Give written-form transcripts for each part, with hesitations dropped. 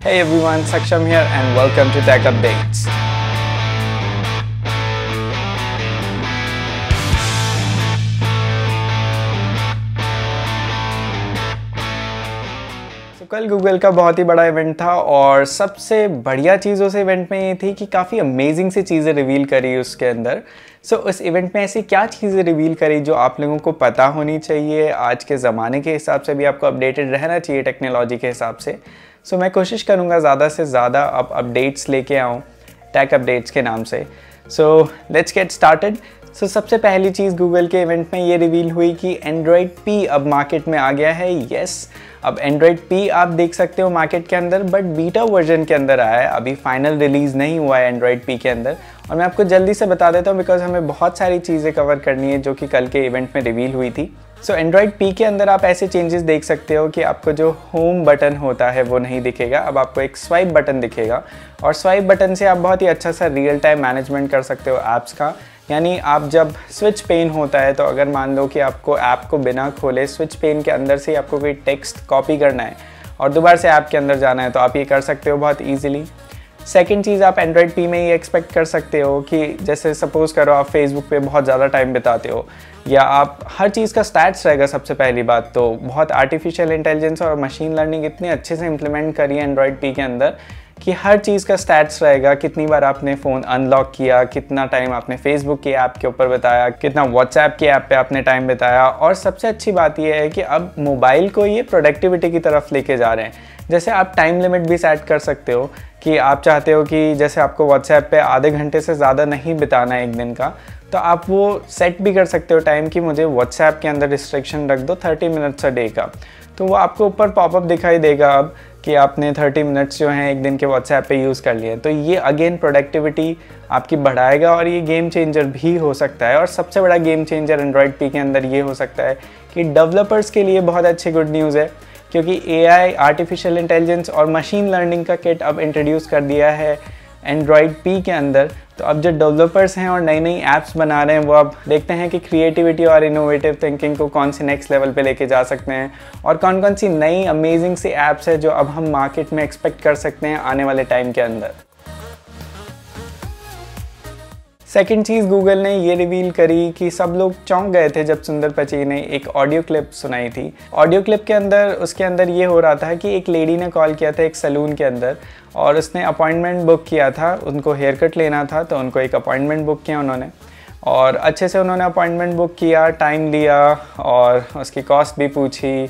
Hey everyone, Saksham here and welcome to Tech Updates. कल Google का बहुत ही बड़ा इवेंट था और सबसे बढ़िया चीज़ उस इवेंट में ये थी कि काफ़ी अमेजिंग सी चीज़ें रिवील करी उसके अंदर। उस इवेंट में ऐसी क्या चीज़ें रिवील करी जो आप लोगों को पता होनी चाहिए, आज के ज़माने के हिसाब से भी आपको अपडेटेड रहना चाहिए टेक्नोलॉजी के हिसाब से। मैं कोशिश करूँगा ज़्यादा से ज़्यादा अब अपडेट्स लेके आऊँ टेक अपडेट्स के नाम से। Let's get started. सबसे पहली चीज़ गूगल के इवेंट में ये रिवील हुई कि एंड्रॉयड पी अब मार्केट में आ गया है। यस, अब एंड्रॉयड पी आप देख सकते हो मार्केट के अंदर, बट बीटा वर्जन के अंदर आया है, अभी फाइनल रिलीज़ नहीं हुआ है एंड्रॉयड पी के अंदर। और मैं आपको जल्दी से बता देता हूँ बिकॉज हमें बहुत सारी चीज़ें कवर करनी है जो कि कल के इवेंट में रिवील हुई थी। एंड्रॉयड पी के अंदर आप ऐसे चेंजेस देख सकते हो कि आपको जो होम बटन होता है वो नहीं दिखेगा, अब आपको एक स्वाइप बटन दिखेगा और स्वाइप बटन से आप बहुत ही अच्छा सा रियल टाइम मैनेजमेंट कर सकते हो ऐप्स का। यानी आप जब स्विच पेन होता है तो अगर मान लो कि आपको ऐप को बिना खोले स्विच पेन के अंदर से आपको कोई टेक्स्ट कॉपी करना है और दोबारा से ऐप के अंदर जाना है तो आप ये कर सकते हो बहुत ईजिली। सेकंड चीज़ आप एंड्रॉयड पी में ये एक्सपेक्ट कर सकते हो कि जैसे सपोज़ करो आप फेसबुक पे बहुत ज़्यादा टाइम बिताते हो या आप हर चीज़ का स्टैट्स रहेगा। सबसे पहली बात तो बहुत आर्टिफिशियल इंटेलिजेंस और मशीन लर्निंग इतने अच्छे से इम्प्लीमेंट करी है एंड्रॉयड पी के अंदर कि हर चीज़ का स्टैट्स रहेगा, कितनी बार आपने फ़ोन अनलॉक किया, कितना टाइम आपने फेसबुक की ऐप के ऊपर बिताया, कितना व्हाट्सएप की ऐप पे आपने टाइम बिताया। और सबसे अच्छी बात यह है कि अब मोबाइल को ये प्रोडक्टिविटी की तरफ लेके जा रहे हैं। जैसे आप टाइम लिमिट भी सेट कर सकते हो कि आप चाहते हो कि जैसे आपको व्हाट्सएप पे आधे घंटे से ज़्यादा नहीं बिताना है एक दिन का, तो आप वो सेट भी कर सकते हो टाइम कि मुझे व्हाट्सएप के अंदर रिस्ट्रिक्शन रख दो 30 मिनट्स अ डे का। तो वो आपको ऊपर पॉपअप दिखाई देगा अब कि आपने 30 मिनट्स जो हैं एक दिन के व्हाट्सएप पे यूज़ कर लिए। तो ये अगेन प्रोडक्टिविटी आपकी बढ़ाएगा और ये गेम चेंजर भी हो सकता है। और सबसे बड़ा गेम चेंजर एंड्रॉयड पी के अंदर ये हो सकता है कि डेवलपर्स के लिए बहुत अच्छी गुड न्यूज़ है क्योंकि AI आर्टिफिशियल इंटेलिजेंस और मशीन लर्निंग का किट अब इंट्रोड्यूस कर दिया है एंड्रॉयड पी के अंदर। तो अब जो डेवलपर्स हैं और नई नई ऐप्स बना रहे हैं वो अब देखते हैं कि क्रिएटिविटी और इनोवेटिव थिंकिंग को कौन से नेक्स्ट लेवल पे लेके जा सकते हैं और कौन कौन सी नई अमेजिंग सी ऐप्स है जो अब हम मार्केट में एक्सपेक्ट कर सकते हैं आने वाले टाइम के अंदर। सेकंड चीज़ गूगल ने ये रिवील करी कि सब लोग चौंक गए थे जब सुंदर पिचाई ने एक ऑडियो क्लिप सुनाई थी। ऑडियो क्लिप के अंदर उसके अंदर ये हो रहा था कि एक लेडी ने कॉल किया था एक सैलून के अंदर और उसने अपॉइंटमेंट बुक किया था, उनको हेयर कट लेना था तो उनको एक अपॉइंटमेंट बुक किया उन्होंने और अच्छे से उन्होंने अपॉइंटमेंट बुक किया, टाइम लिया और उसकी कॉस्ट भी पूछी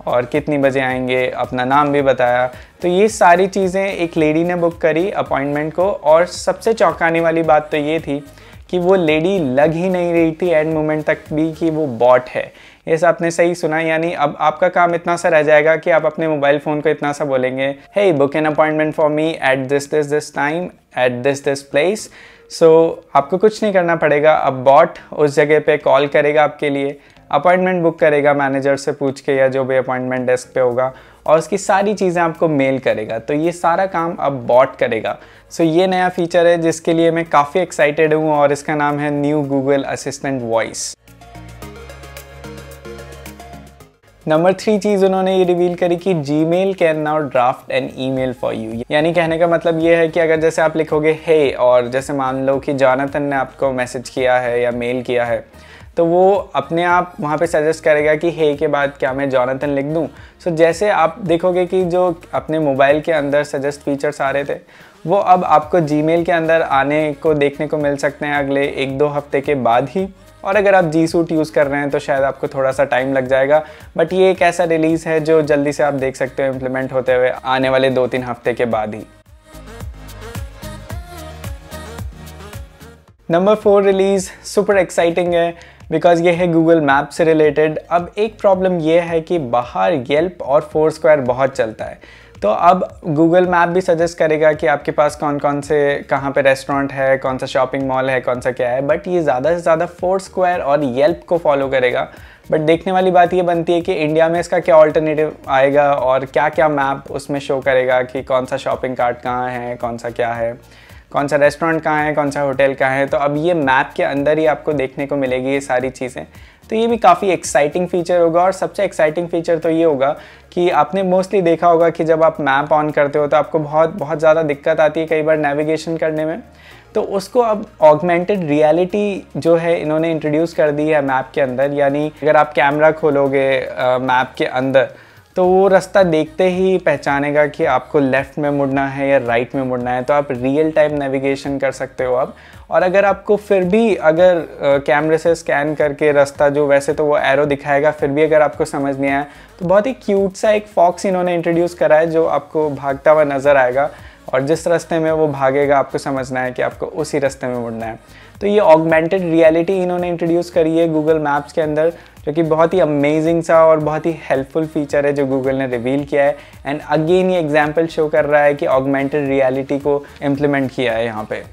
और कितनी बजे आएंगे, अपना नाम भी बताया। तो ये सारी चीज़ें एक लेडी ने बुक करी अपॉइंटमेंट को। और सबसे चौंकाने वाली बात तो ये थी कि वो लेडी लग ही नहीं रही थी एंड मोमेंट तक भी कि वो बॉट है। ये सब आपने सही सुना, यानी अब आपका काम इतना सा रह जाएगा कि आप अपने मोबाइल फ़ोन को इतना सा बोलेंगे, hey book an appointment for me at this time at this place. आपको कुछ नहीं करना पड़ेगा, अब बॉट उस जगह पे कॉल करेगा आपके लिए, अपॉइंटमेंट बुक करेगा मैनेजर से पूछ के या जो भी अपॉइंटमेंट डेस्क पे होगा और उसकी सारी चीज़ें आपको मेल करेगा। तो ये सारा काम अब बॉट करेगा। ये नया फीचर है जिसके लिए मैं काफ़ी एक्साइटेड हूँ और इसका नाम है new Google assistant voice. Number 3 चीज़ उन्होंने ये रिवील करी कि Gmail can now draft an email for you. यानी कहने का मतलब ये है कि अगर जैसे आप लिखोगे हे और जैसे मान लो कि जॉनथन ने आपको मैसेज किया है या मेल किया है तो वो अपने आप वहाँ पे सजेस्ट करेगा कि हे के बाद क्या मैं जॉनथन लिख दूँ। जैसे आप देखोगे कि जो अपने मोबाइल के अंदर सजेस्ट फीचर्स आ रहे थे वो अब आपको Gmail के अंदर आने को देखने को मिल सकते हैं अगले 1-2 हफ्ते के बाद ही। और अगर आप G Suite यूज़ कर रहे हैं तो शायद आपको थोड़ा सा टाइम लग जाएगा, बट ये एक ऐसा रिलीज़ है जो जल्दी से आप देख सकते हो इम्प्लीमेंट होते हुए आने वाले 2-3 हफ्ते के बाद ही। नंबर 4 रिलीज़ सुपर एक्साइटिंग है बिकॉज ये है गूगल मैप से रिलेटेड। अब एक प्रॉब्लम ये है कि बाहर येल्प और फोरस्क्वायर बहुत चलता है, तो अब गूगल मैप भी सजेस्ट करेगा कि आपके पास कौन कौन से कहाँ पे रेस्टोरेंट है, कौन सा शॉपिंग मॉल है, कौन सा क्या है, बट ये ज़्यादा से ज़्यादा फोरस्क्वायर और येल्प को फॉलो करेगा। बट देखने वाली बात ये बनती है कि इंडिया में इसका क्या ऑल्टरनेटिव आएगा और क्या क्या मैप उसमें शो करेगा कि कौन सा शॉपिंग कार्ट कहाँ है, कौन सा क्या है, कौन सा रेस्टोरेंट कहाँ है, कौन सा होटल कहाँ है। तो अब ये मैप के अंदर ही आपको देखने को मिलेगी ये सारी चीज़ें। तो ये भी काफ़ी एक्साइटिंग फीचर होगा। और सबसे एक्साइटिंग फीचर तो ये होगा कि आपने मोस्टली देखा होगा कि जब आप मैप ऑन करते हो तो आपको बहुत ज़्यादा दिक्कत आती है कई बार नेविगेशन करने में। तो उसको अब ऑगमेंटेड रियलिटी जो है इन्होंने इंट्रोड्यूस कर दी है मैप के अंदर, यानी अगर आप कैमरा खोलोगे मैप के अंदर तो वो रास्ता देखते ही पहचानेगा कि आपको लेफ़्ट में मुड़ना है या राइट में मुड़ना है। तो आप रियल टाइम नेविगेशन कर सकते हो अब। और अगर आपको फिर भी अगर कैमरे से स्कैन करके रास्ता जो वैसे तो वो एरो दिखाएगा, फिर भी अगर आपको समझ नहीं आया तो बहुत ही क्यूट सा एक फॉक्स इन्होंने इंट्रोड्यूस करा है जो आपको भागता हुआ नज़र आएगा, और जिस रास्ते में वो भागेगा आपको समझना है कि आपको उसी रास्ते में मुड़ना है। तो ये ऑगमेंटेड रियलिटी इन्होंने इंट्रोड्यूस करी है गूगल मैप्स के अंदर, जो कि बहुत ही अमेजिंग सा और बहुत ही हेल्पफुल फीचर है जो गूगल ने रिवील किया है। एंड अगेन ये एग्जांपल शो कर रहा है कि ऑगमेंटेड रियलिटी को इम्प्लीमेंट किया है यहाँ पे।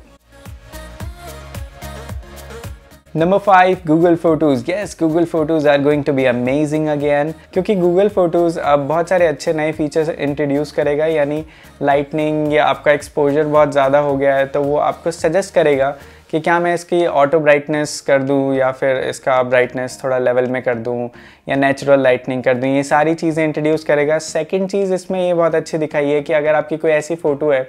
Number 5, Google photos. Yes, Google photos are going to be amazing again, क्योंकि गूगल फोटोज़ अब बहुत सारे अच्छे नए फीचर्स इंट्रोड्यूस करेगा, यानी लाइटनिंग या आपका एक्सपोजर बहुत ज़्यादा हो गया है तो वो आपको सजेस्ट करेगा कि क्या मैं इसकी ऑटो ब्राइटनेस कर दूं या फिर इसका ब्राइटनेस थोड़ा लेवल में कर दूं या नेचुरल लाइटनिंग कर दूं। ये सारी चीज़ें इंट्रोड्यूस करेगा। सेकंड चीज़ इसमें ये बहुत अच्छी दिखाई है कि अगर आपकी कोई ऐसी फ़ोटो है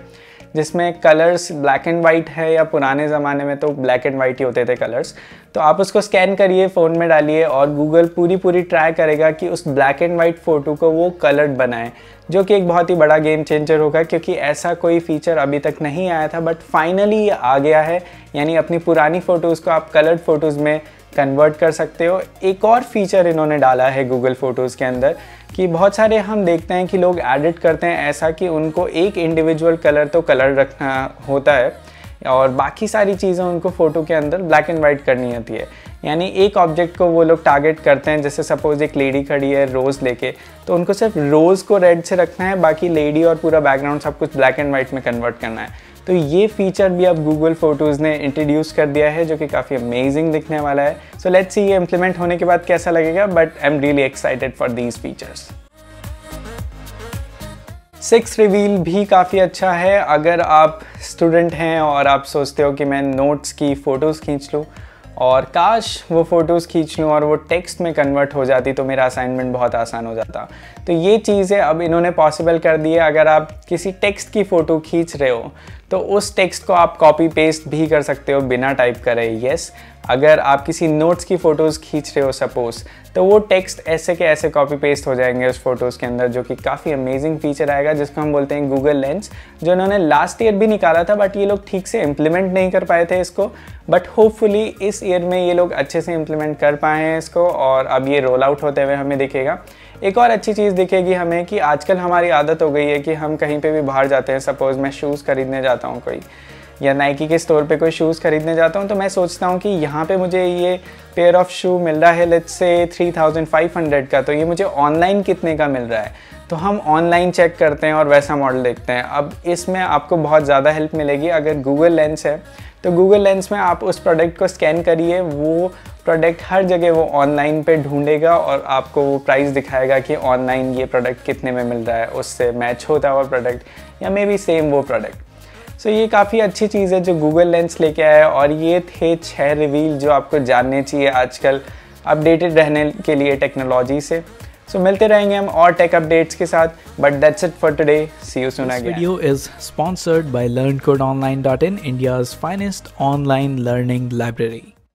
जिसमें कलर्स ब्लैक एंड वाइट है, या पुराने ज़माने में तो ब्लैक एंड वाइट ही होते थे कलर्स, तो आप उसको स्कैन करिए, फ़ोन में डालिए और गूगल पूरी ट्राई करेगा कि उस ब्लैक एंड वाइट फ़ोटो को वो कलर्ड बनाए, जो कि एक बहुत ही बड़ा गेम चेंजर होगा, क्योंकि ऐसा कोई फीचर अभी तक नहीं आया था बट फाइनली ये आ गया है। यानी अपनी पुरानी फ़ोटोज़ को आप कलर्ड फ़ोटोज़ में कन्वर्ट कर सकते हो। एक और फीचर इन्होंने डाला है गूगल फ़ोटोज़ के अंदर कि बहुत सारे हम देखते हैं कि लोग एडिट करते हैं ऐसा कि उनको एक इंडिविजुअल कलर तो कलर रखना होता है और बाकी सारी चीज़ें उनको फ़ोटो के अंदर ब्लैक एंड वाइट करनी होती है। यानी एक ऑब्जेक्ट को वो लोग टारगेट करते हैं, जैसे सपोज़ एक लेडी खड़ी है रोज़ लेके, तो उनको सिर्फ रोज़ को रेड से रखना है, बाकी लेडी और पूरा बैकग्राउंड सब कुछ ब्लैक एंड वाइट में कन्वर्ट करना है। तो ये फीचर भी अब गूगल फोटोज़ ने इंट्रोड्यूस कर दिया है, जो कि काफ़ी अमेजिंग दिखने वाला है। सो लेट्स सी ये इम्प्लीमेंट होने के बाद कैसा लगेगा, but I am really excited for these features. 6 reveal भी काफ़ी अच्छा है। अगर आप स्टूडेंट हैं और आप सोचते हो कि मैं नोट्स की फ़ोटोज़ खींच लूँ और काश वो फ़ोटोज़ खींच लूँ और वो टेक्स्ट में कन्वर्ट हो जाती तो मेरा असाइनमेंट बहुत आसान हो जाता, तो ये चीज़ें अब इन्होंने पॉसिबल कर दी है। अगर आप किसी टेक्स्ट की फ़ोटो खींच रहे हो तो उस टेक्स्ट को आप कॉपी पेस्ट भी कर सकते हो बिना टाइप करे। यस, अगर आप किसी नोट्स की फ़ोटोज़ खींच रहे हो सपोज़, तो वो टेक्स्ट ऐसे के ऐसे कॉपी पेस्ट हो जाएंगे उस फोटोज़ के अंदर, जो कि काफ़ी अमेजिंग फीचर आएगा, जिसको हम बोलते हैं गूगल लेंस, जो इन्होंने लास्ट ईयर भी निकाला था बट ये लोग ठीक से इम्प्लीमेंट नहीं कर पाए थे इसको। बट होपफुली इस ईयर में ये लोग अच्छे से इम्प्लीमेंट कर पाए हैं इसको और अब ये रोल आउट होते हुए हमें दिखेगा। एक और अच्छी चीज़ दिखेगी हमें कि आजकल हमारी आदत हो गई है कि हम कहीं पे भी बाहर जाते हैं, सपोज़ मैं शूज़ खरीदने जाता हूँ कोई, या नाइकी के स्टोर पे कोई शूज़ खरीदने जाता हूँ, तो मैं सोचता हूँ कि यहाँ पे मुझे ये पेयर ऑफ शू मिल रहा है लेट्स से 3500 का, तो ये मुझे ऑनलाइन कितने का मिल रहा है। तो हम ऑनलाइन चेक करते हैं और वैसा मॉडल देखते हैं। अब इसमें आपको बहुत ज़्यादा हेल्प मिलेगी अगर गूगल लेंस है, तो गूगल लेंस में आप उस प्रोडक्ट को स्कैन करिए, वो प्रोडक्ट हर जगह वो ऑनलाइन पे ढूंढेगा और आपको वो प्राइस दिखाएगा कि ऑनलाइन ये प्रोडक्ट कितने में मिल रहा है, उससे मैच होता हुआ प्रोडक्ट या मे बी सेम वो प्रोडक्ट। सो ये काफ़ी अच्छी चीज़ है जो गूगल लेंस लेके आया है। और ये थे 6 रिवील जो आपको जानने चाहिए आजकल अपडेटेड रहने के लिए टेक्नोलॉजी से। सो मिलते रहेंगे हम और टेक अपडेट्स के साथ, but that's it for today, see you soon again. This video is sponsored by LearnCodeOnline.in, India's finest online learning library.